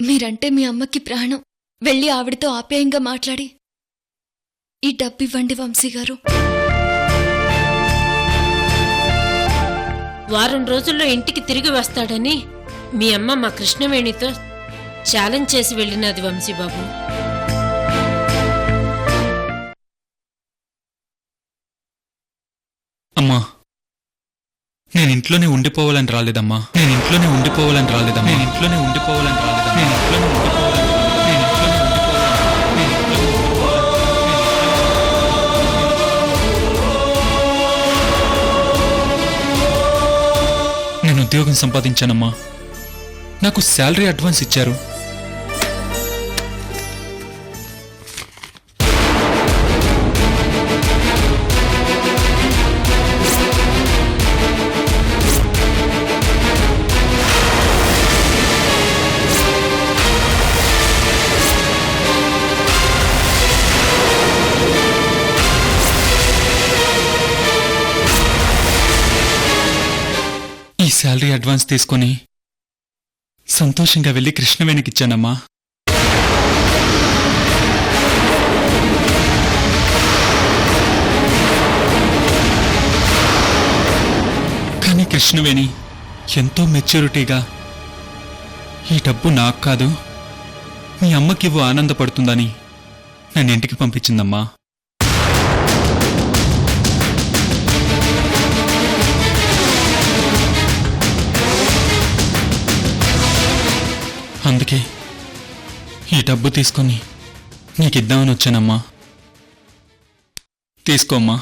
మీరంటే మీ అమ్మకి ప్రాణం. వెళ్ళి ఆవిడతో ఆప్యాయంగా మాట్లాడి ఈ డబ్బివ్వండి వంశీ గారు. వారం రోజుల్లో ఇంటికి తిరిగి వస్తాడని మీ అమ్మ మా కృష్ణవేణితో ఛాలెంజ్ చేసి వెళ్ళినది వంశీబాబు. అమ్మా, నేను ఇంట్లోనే ఉండిపోవాలని రాలేదమ్మా. నేను ఉద్యోగం సంపాదించానమ్మా. నాకు శాలరీ అడ్వాన్స్ ఇచ్చారు. ఈ శాలరీ అడ్వాన్స్ తీసుకుని సంతోషంగా వెళ్ళి కృష్ణవేణికిచ్చానమ్మా. కానీ కృష్ణవేణి ఎంతో మెచ్యూరిటీగా ఈ డబ్బు నాకు కాదు మీ అమ్మకివ్వు ఆనందపడుతుందని నన్ను ఇంటికి పంపించిందమ్మా. అందుకే ఈ డబ్బు తీసుకొని నీకిద్దామని వచ్చానమ్మా. తీసుకోమ్మా.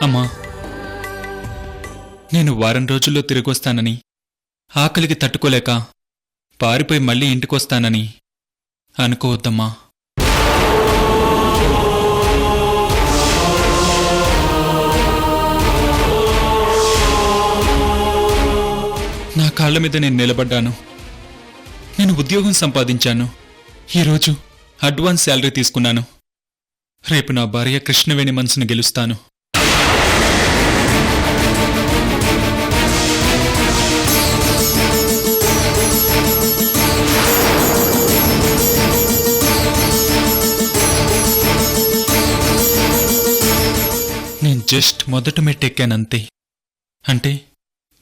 అమ్మా, నేను వారం రోజుల్లో తిరిగొస్తానని, ఆకలికి తట్టుకోలేక పారిపోయి మళ్ళీ ఇంటికొస్తానని అనుకోవద్దమ్మా. నా కాళ్ల మీద నేను నిలబడ్డాను. నేను ఉద్యోగం సంపాదించాను. ఈరోజు అడ్వాన్స్ శాలరీ తీసుకున్నాను. రేపు నా భార్య కృష్ణవేణి మనసును గెలుస్తాను. నేను జస్ట్ మొదటి మెట్టెక్కానంతే. అంటే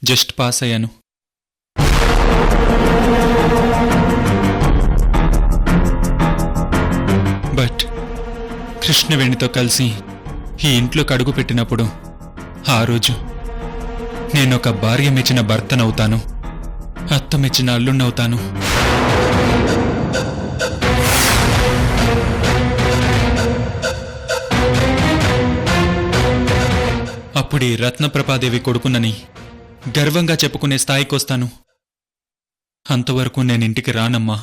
జస్ట్ పాస్ అయ్యాను. బట్ కృష్ణవేణితో కలిసి ఈ ఇంట్లోకి అడుగు పెట్టినప్పుడు ఆ రోజు నేనొక భార్య మెచ్చిన భర్తనవుతాను, అత్త మెచ్చిన అల్లుణ్ణవుతాను. అప్పుడే రత్నప్రభాదేవి కొడుకునని గర్వంగా చెప్పుకునే స్థాయికొస్తాను. అంతవరకు నేనింటికి రానమ్మా.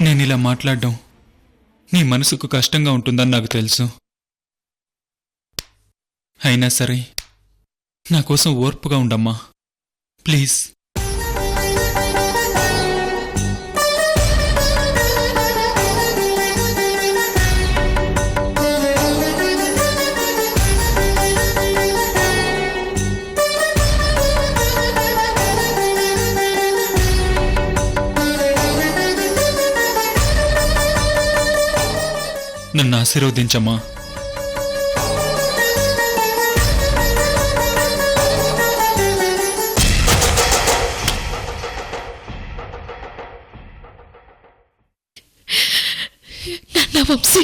నేనిలా మాట్లాడడం నీ మనసుకు కష్టంగా ఉంటుందని నాకు తెలుసు. అయినా సరే నా కోసం ఓర్పుగా ఉండమ్మా, ప్లీజ్. నన్ను ఆశీర్వదించమ్మా. నాన్న వంశీ,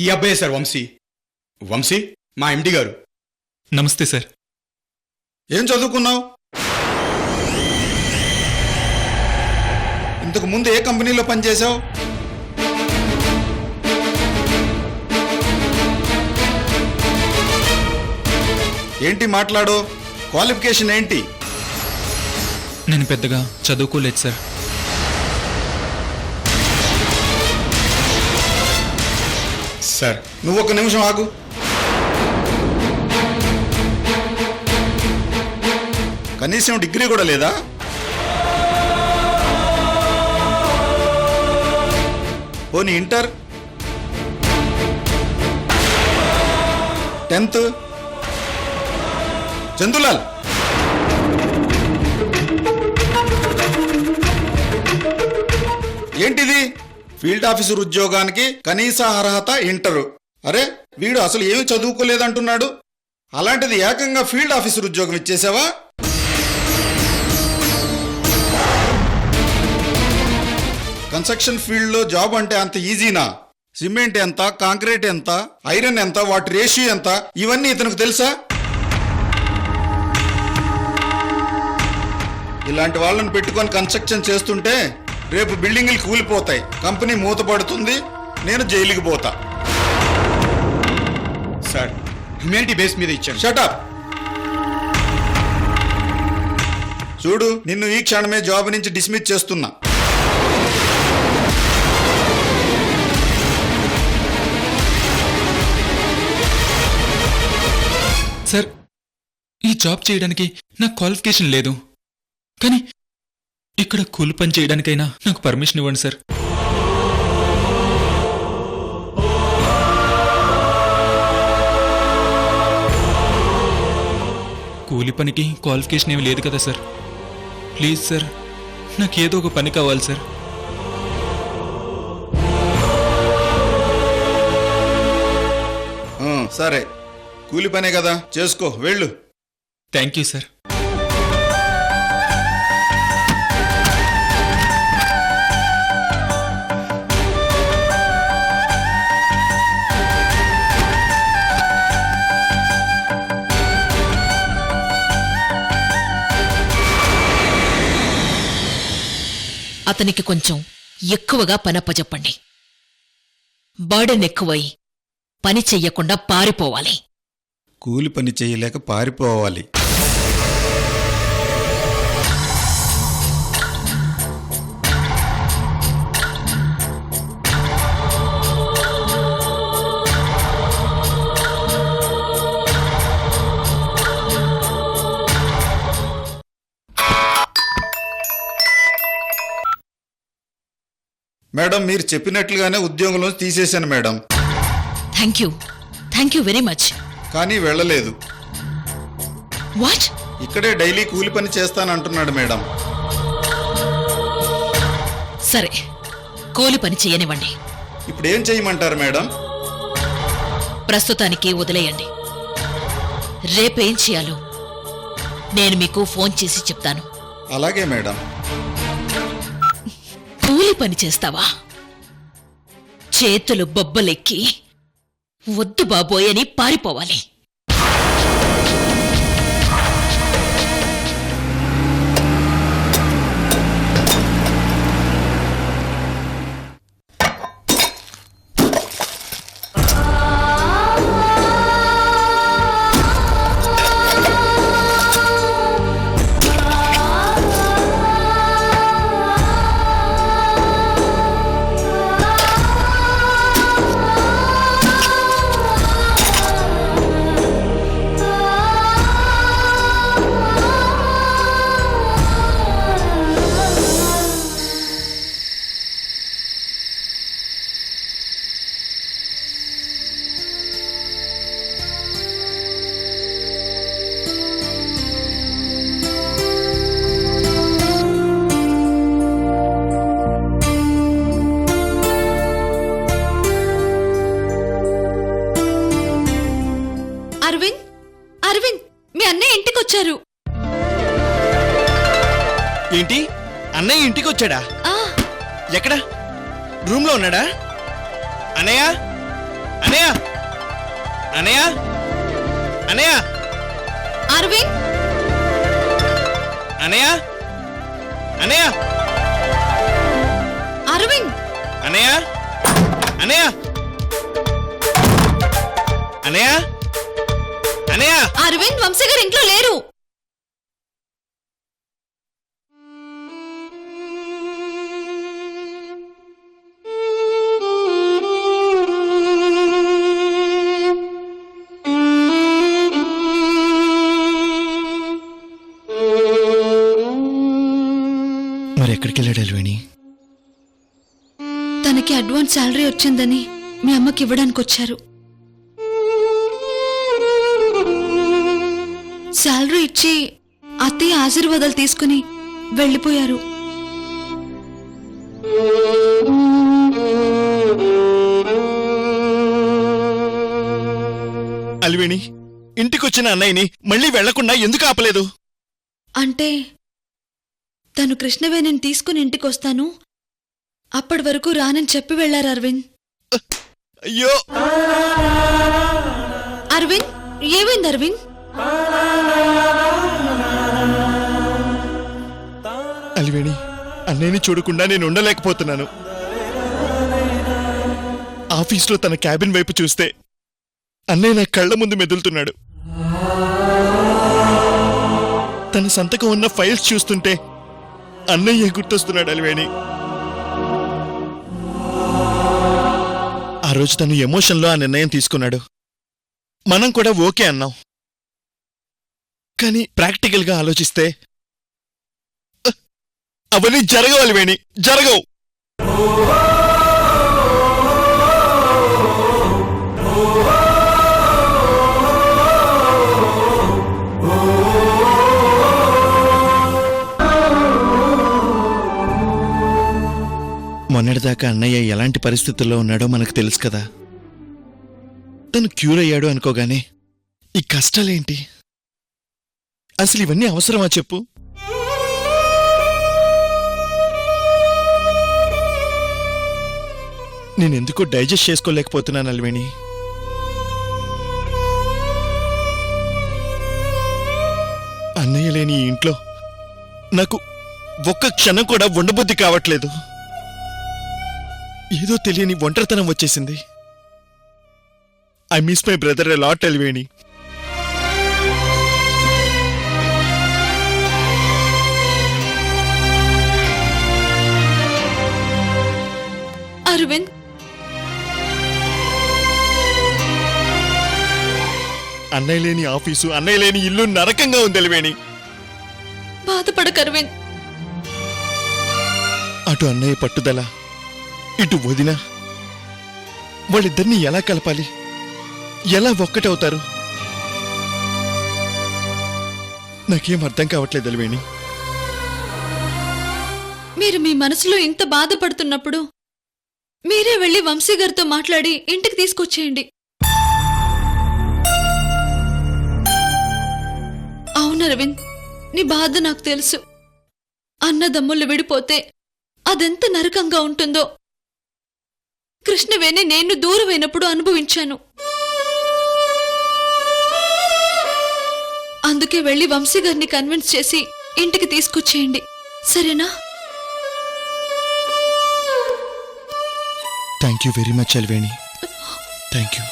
ఈ అబ్బాయే సార్ వంశీ. వంశీ మా ఎండి గారు. నమస్తే సార్. ఏం చదువుకున్నావు? ఇంతకు ముందు ఏ కంపెనీలో పనిచేశావు? ఏంటి మాట్లాడు? క్వాలిఫికేషన్ ఏంటి? నేను పెద్దగా చదువుకోలేదు సార్. సార్ నువ్వు ఒక నిమిషం ఆగు. కనీసం డిగ్రీ కూడా లేదా? పోనీ ఇంటర్, 10th? చందులాల్, ఏంటిది? ఫీల్డ్ ఆఫీసర్ ఉద్యోగానికి కనీస అర్హత ఇంటరు. అరే వీడు అసలు ఏమీ చదువుకోలేదంటున్నాడు. అలాంటిది ఏకంగా ఫీల్డ్ ఆఫీసర్ ఉద్యోగం ఇచ్చేసావా? కన్స్ట్రక్షన్ ఫీల్డ్లో జాబ్ అంటే అంత ఈజీనా? సిమెంట్ ఎంత, కాంక్రీట్ ఎంత, ఐరన్ ఎంత, వాటి రేషియో ఎంత, ఇవన్నీ ఇతనికి తెలుసా? ఇలాంటి వాళ్ళని పెట్టుకొని కన్స్ట్రక్షన్ చేస్తుంటే రేపు బిల్డింగులు కూలిపోతాయి, కంపెనీ మూతపడుతుంది, నేను జైలుకి పోతా. సార్ హ్యుమానిటీ బేస్ మీద ఇచ్చాను. షటప్. చూడు, నిన్ను ఈ క్షణమే జాబ్ నుంచి డిస్మిస్ చేస్తున్నా. సార్, ఈ జాబ్ చేయడానికి నాకు క్వాలిఫికేషన్ లేదు, కానీ ఇక్కడ కూలి పని చేయడానికైనా నాకు పర్మిషన్ ఇవ్వండి సార్. కూలి పనికి క్వాలిఫికేషన్ ఏమి లేదు కదా సార్. ప్లీజ్ సార్, నాకు ఏదో ఒక పని కావాలి సార్. సరే, కూలి పనే కదా, చేసుకో, వెళ్ళు. Thank you sir. అతనికి కొంచెం ఎక్కువగా పనప్పచెప్పండి. బర్డెన్ ఎక్కువై పని చెయ్యకుండా పారిపోవాలి. కూలి పని చేయలేక పారిపోవాలి. మేడం, మీరు చెప్పినట్లుగానే ఉద్యోగంలో తీసేశాను madam. Thank you very much. కానీ వెళ్ళలేదు. వాట్? ఇక్కడే డైలీ కూలి పని చేస్తానంటున్నాడు మేడం. సరే, కూలి పని చేయనివ్వండి. ఇప్పుడు ఏం చేయమంటారు మేడం? ప్రస్తుతానికి వదిలేయండి. రేపేం చేయాలో నేను మీకు ఫోన్ చేసి చెప్తాను. అలాగే మేడం. కూలి పని చేస్తావా? చేతులు బొబ్బలెక్కి వద్దు బాబోయ్ అని పారిపోవాలి. అరవింద్, మీ అన్నయ్య ఇంటికొచ్చారు. ఏంటి, అన్నయ్య ఇంటికి వచ్చాడా? ఎక్కడ? రూమ్ లో ఉన్నాడా? అన్నయ్య, అనయ్య అనయ్య అనయ్య అరవింద్ అనయ్య అనయ్య అరవింద్ అనయ్య అనయ్య అనయ్య అనయ్య అరవింద్ వంశీ గారు ఇంట్లో లేరు. మరి ఎక్కడికి వెళ్ళాడు అల్వేణి? తనకి అడ్వాన్స్ శాలరీ వచ్చిందని మీ అమ్మకి ఇవ్వడానికి వచ్చారు. శాలరీ ఇచ్చి అత్తయ్య ఆశీర్వాదాలు తీసుకుని వెళ్ళిపోయారు. అల్వేణి, ఇంటికొచ్చిన అన్నయ్యని మళ్ళీ వెళ్లకుండా ఎందుకు ఆపలేదు? అంటే తను కృష్ణవేణిని తీసుకుని ఇంటికొస్తాను, అప్పటి వరకు రానని చెప్పి వెళ్లారు అరవింద్. అయ్యో అరవింద్, ఏమైంది అరవింద్? అలివేణి, అన్నయ్యని చూడకుండా నేను ఉండలేకపోతున్నాను. ఆఫీస్లో తన క్యాబిన్ వైపు చూస్తే అన్నయ్య నా కళ్ళ ముందు మెదులుతున్నాడు. తన సంతకం ఉన్న ఫైల్స్ చూస్తుంటే అన్నయ్య గుర్తొస్తున్నాడు అలివేణి. ఆ రోజు తను ఎమోషన్లో ఆ నిర్ణయం తీసుకున్నాడు. మనం కూడా ఓకే అన్నాం. కానీ ప్రాక్టికల్గా ఆలోచిస్తే అవన్నీ జరగవు అలివేణి, జరగవు. మొన్నటిదాకా అన్నయ్య ఎలాంటి పరిస్థితుల్లో ఉన్నాడో మనకు తెలుసు కదా. తను క్యూర్ అయ్యాడు అనుకోగానే ఈ కష్టాలేంటి? అసలు ఇవన్నీ అవసరమా చెప్పు? నేనెందుకో డైజెస్ట్ చేసుకోలేకపోతున్నాను అల్వేణి. అన్నయ్య లేని ఈ ఇంట్లో నాకు ఒక్క క్షణం కూడా ఉండబుద్ధి కావట్లేదు. ఏదో తెలియని ఒంటరితనం వచ్చేసింది. I miss my brother a lot Alveni. Aravind, అన్నయ్య లేని ఆఫీసు, అన్నయ్య లేని ఇల్లు నరకంగా ఉంది అల్వేణి. బాధపడకు అరవింద్. అటు అన్నయ్య పట్టుదల, ఇటు వదిన, వాళ్ళిద్దరినీ ఎలా కలపాలి? ఎలా ఒక్కటవుతారు? నాకేం అర్థం కావట్లేదు అల్వేణి. మీరు మీ మనసులో ఇంత బాధపడుతున్నప్పుడు మీరే వెళ్లి వంశీ గారితో మాట్లాడి ఇంటికి తీసుకొచ్చేయండి. అవును అరవింద్, నీ బాధ నాకు తెలుసు. అన్నదమ్ముళ్ళు విడిపోతే అదెంత నరకంగా ఉంటుందో కృష్ణవేణి నేను దూరమైనప్పుడు అనుభవించాను. అందుకే వెళ్లి వంశీ గారిని కన్విన్స్ చేసి ఇంటికి తీసుకొచ్చేయండి, సరేనా? Thank you very much Alveni, thank you.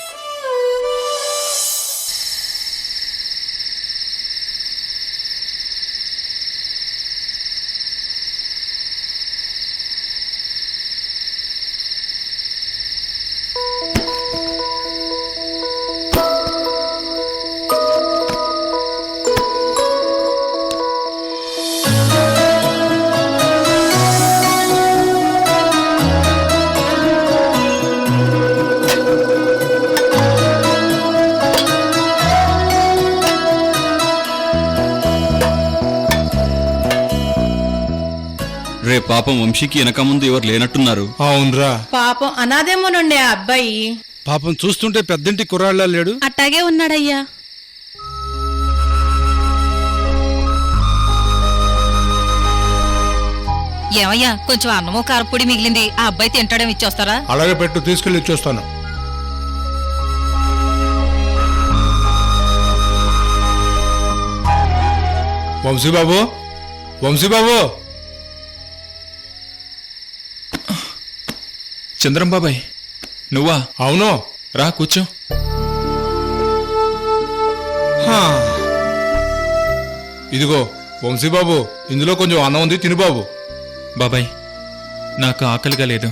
రే పాపం, వంశీకి వెనక ముందు ఎవరు లేనట్టున్నారు. అవునరా, పాపం అనాదేమోనండి ఆ అబ్బాయి. పాపం చూస్తుంటే పెద్దంటి కుర్రాళ్ళ లేడు. అట్టాగే ఉన్నాడయ్యా. ఏమయ్యా, కొంచెం అన్నమో కారపొడి మిగిలింది, ఆ అబ్బాయి తింటాడేమి ఇచ్చొస్తారా? అలాగే పెట్టు, తీసుకెళ్ళి ఇచ్చేస్తాను. వంశీబాబు వంశీబాబు చంద్రం బాబాయ్ నువ్వా? అవును రా కూర్చో. హా. ఇదిగో వంశీబాబు, ఇందులో కొంచెం అన్నం ఉంది, తిను బాబు. బాబాయ్ నాకు ఆకలిగా లేదు.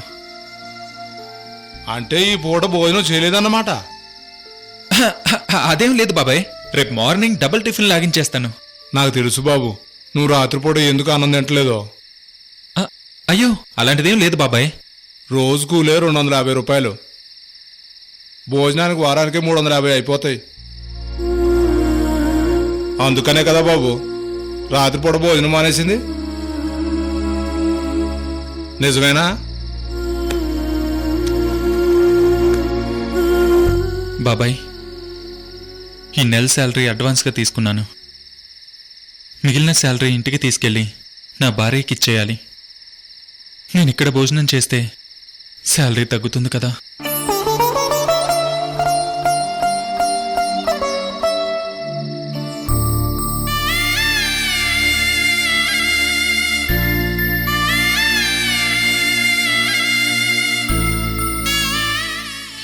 అంటే ఈ పూట భోజనం చేయలేదన్నమాట. అదేం లేదు బాబాయ్, రేపు మార్నింగ్ డబుల్ టిఫిన్ లాగించేస్తాను. నాకు తెలుసు బాబు, నువ్వు రాత్రిపూట ఎందుకు అన్నం తింటలేదో. అయ్యో అలాంటిదేం లేదు బాబాయ్. రోజు కూలే 250 రూపాయలు, భోజనానికి వారానికి 350 అయిపోతాయి. అందుకనే కదా బాబు రాత్రిపూట భోజనం మానేసింది. నిజమేనా? బాబాయ్ ఈ నెల శాలరీ అడ్వాన్స్గా తీసుకున్నాను. మిగిలిన శాలరీ ఇంటికి తీసుకెళ్ళి నా భార్యకి ఇచ్చేయాలి. నేను ఇక్కడ భోజనం చేస్తే శాలరీ తగ్గుతుంది కదా.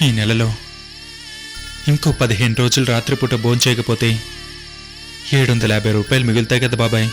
ఈ నెలలో ఇంకో 15 రోజులు రాత్రిపూట భోంచేయకపోతే 750 రూపాయలు మిగులుతాయి కదా బాబాయ్.